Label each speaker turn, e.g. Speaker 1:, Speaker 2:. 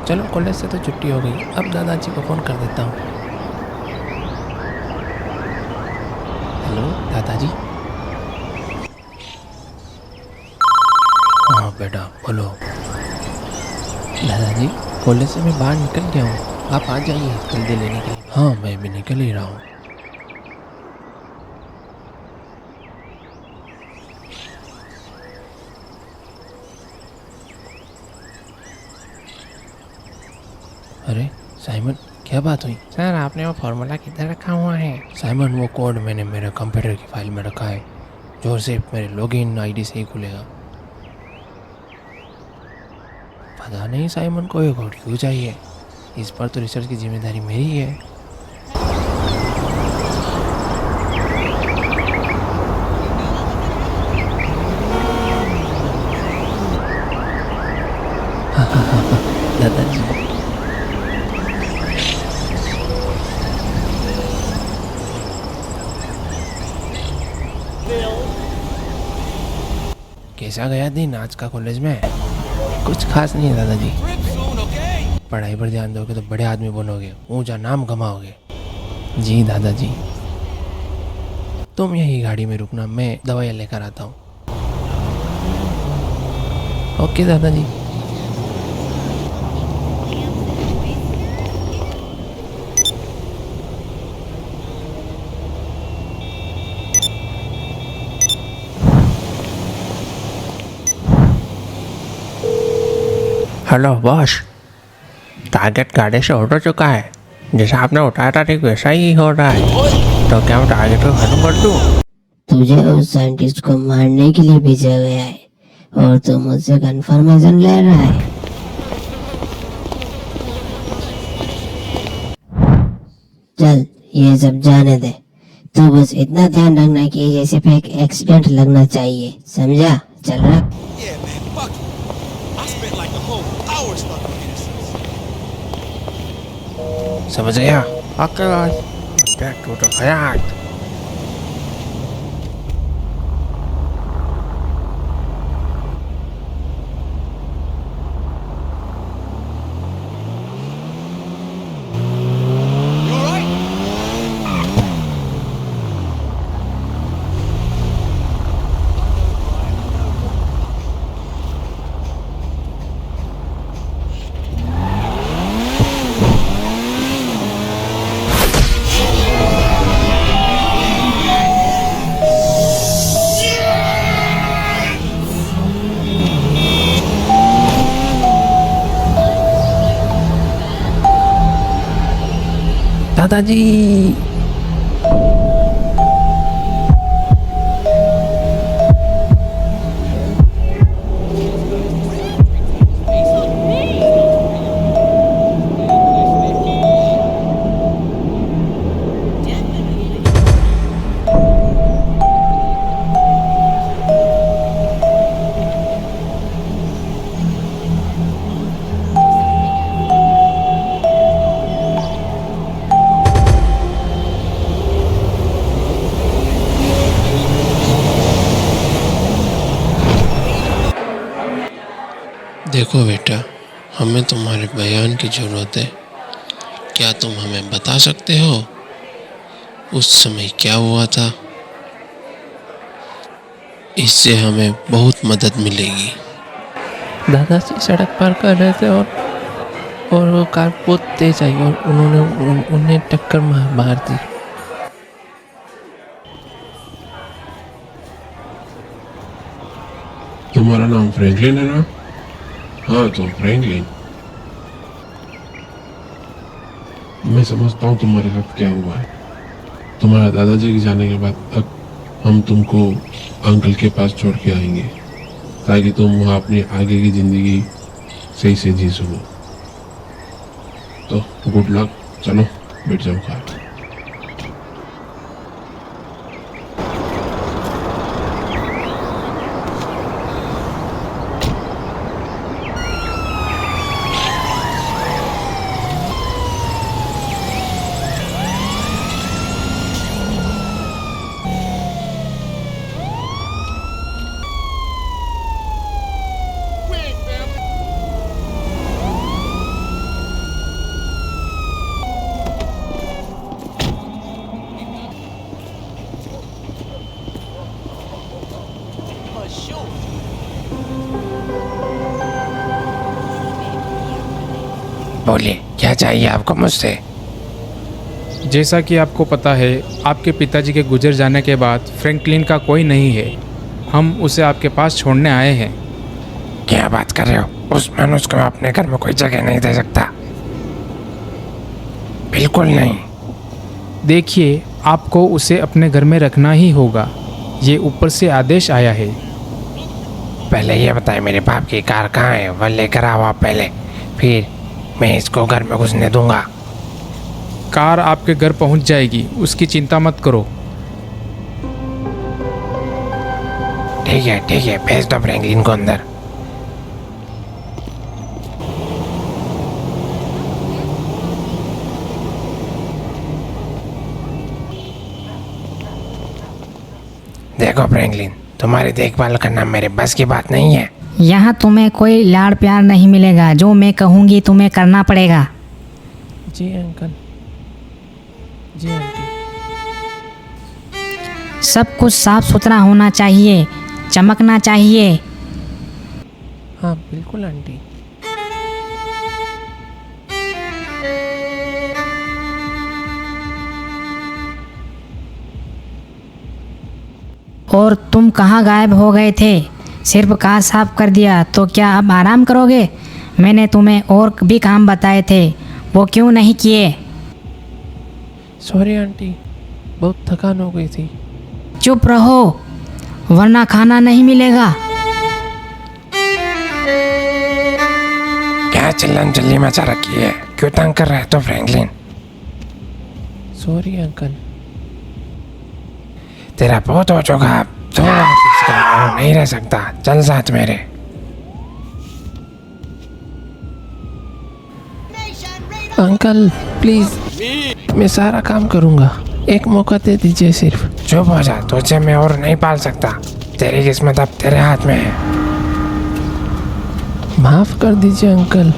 Speaker 1: चलो कॉलेज से तो छुट्टी हो गई, अब दादाजी को फ़ोन कर देता हूँ। हेलो दादाजी। हाँ बेटा बोलो। दादाजी कॉलेज से मैं बाहर निकल गया हूँ, आप आ जाइए जल्दी लेने के लिए। हाँ मैं भी निकल ही रहा हूँ। अरे साइमन, क्या बात हुई? सर आपने वो फार्मूला किधर रखा हुआ है? साइमन वो कोड मैंने मेरे कंप्यूटर की फाइल में रखा है, जो सिर्फ मेरे लॉगिन आईडी से ही खुलेगा। पता नहीं साइमन को ये कोड क्यों चाहिए, इस पर तो रिसर्च की जिम्मेदारी मेरी है। दादाजी कैसा गया दिन आज का कॉलेज में? कुछ खास नहीं है दादाजी, पढ़ाई पर ध्यान दोगे तो बड़े आदमी बनोगे, ऊंचा नाम कमाओगे। जी दादाजी। तुम यही गाड़ी में रुकना, मैं दवाइयाँ लेकर आता हूँ। ओके दादाजी। हेलो बॉस, टारगेट गाड़ी से उठ चुका है, जैसा आपने उठाया था ठीक वैसा ही हो रहा है, तो क्या मैं टारगेट को खत्म कर दूं?
Speaker 2: तुझे उस साइंटिस्ट को मारने के लिए भेजा गया है और तू मुझसे कंफर्मेशन ले रहा है। चल ये सब जाने दे, तू बस इतना ध्यान रखना कि ये सिर्फ एक एक्सीडेंट लगना चाहिए, समझा? चल रहा।
Speaker 3: Yeah, man, fuck it. I spent like a whole hour stuck with innocence.
Speaker 1: समझ गया? ओके बॉस, टू तो खयाल।
Speaker 3: You alright?
Speaker 1: दादाजी देखो बेटा, हमें तुम्हारे बयान की ज़रूरत है। क्या तुम हमें बता सकते हो उस समय क्या हुआ था? इससे हमें बहुत मदद मिलेगी। दादाजी सड़क पार कर रहे थे और वो कार बहुत तेज आई और उन्हें टक्कर मार दी।
Speaker 4: तुम्हारा नाम फ्रैंकलिन है ना? हाँ तो फ्रैंकलिन, मैं समझता हूँ तुम्हारे साथ क्या हुआ है। तुम्हारे दादाजी के जाने के बाद तक हम तुमको अंकल के पास छोड़ के आएंगे, ताकि तुम वहाँ अपनी आगे की ज़िंदगी सही से जी सको। तो गुड लक, चलो बैठ जाओ कार।
Speaker 1: बोलिए, क्या चाहिए आपको मुझसे?
Speaker 5: जैसा कि आपको पता है, आपके पिताजी के गुजर जाने के बाद फ्रैंकलिन का कोई नहीं है। हम उसे आपके पास छोड़ने आए हैं।
Speaker 1: क्या बात कर रहे हो? उस मनुष्य को मैं अपने घर में कोई जगह नहीं दे सकता, बिल्कुल नहीं।
Speaker 5: देखिए, आपको उसे अपने घर में रखना ही होगा। ये ऊपर से आदेश आया है।
Speaker 1: पहले ये बताए मेरे बाप की कार कहाँ है, वह लेकर आओ आप पहले, फिर मैं इसको घर में घुसने दूंगा।
Speaker 5: कार आपके घर पहुंच जाएगी, उसकी चिंता मत करो।
Speaker 1: ठीक है, भेज दो फ्रैंकलिन को अंदर। देखो फ्रैंकलिन, तुम्हारी देखभाल करना मेरे बस की बात नहीं है।
Speaker 6: यहाँ तुम्हें कोई लाड़ प्यार नहीं मिलेगा। जो मैं कहूँगी तुम्हें करना पड़ेगा।
Speaker 1: जी अंकल, जी आंटी।
Speaker 6: सब कुछ साफ सुथरा होना चाहिए, चमकना चाहिए।
Speaker 1: हाँ बिल्कुल आंटी।
Speaker 6: और तुम कहाँ गायब हो गए थे? सिर्फ कार साफ कर दिया तो क्या अब आराम करोगे? मैंने तुम्हें और भी काम बताए थे, वो क्यों नहीं किए?
Speaker 1: सॉरी आंटी, बहुत थकान हो गई थी।
Speaker 6: चुप रहो वरना खाना नहीं मिलेगा।
Speaker 1: क्या चिल्लम चिल्ली मचा रखी है? क्यों तंग कर रहे हो तो फ्रैंकलिन? Sorry uncle. तेरा बहुत हो चुका, अब थोड़ा नहीं रह सकता, चल साथ मेरे। अंकल प्लीज, मैं सारा काम करूँगा, एक मौका दे दीजिए सिर्फ। चुप हो जा, तुझे मैं और नहीं पाल सकता। तेरी किस्मत अब तेरे हाथ में है। माफ कर दीजिए अंकल।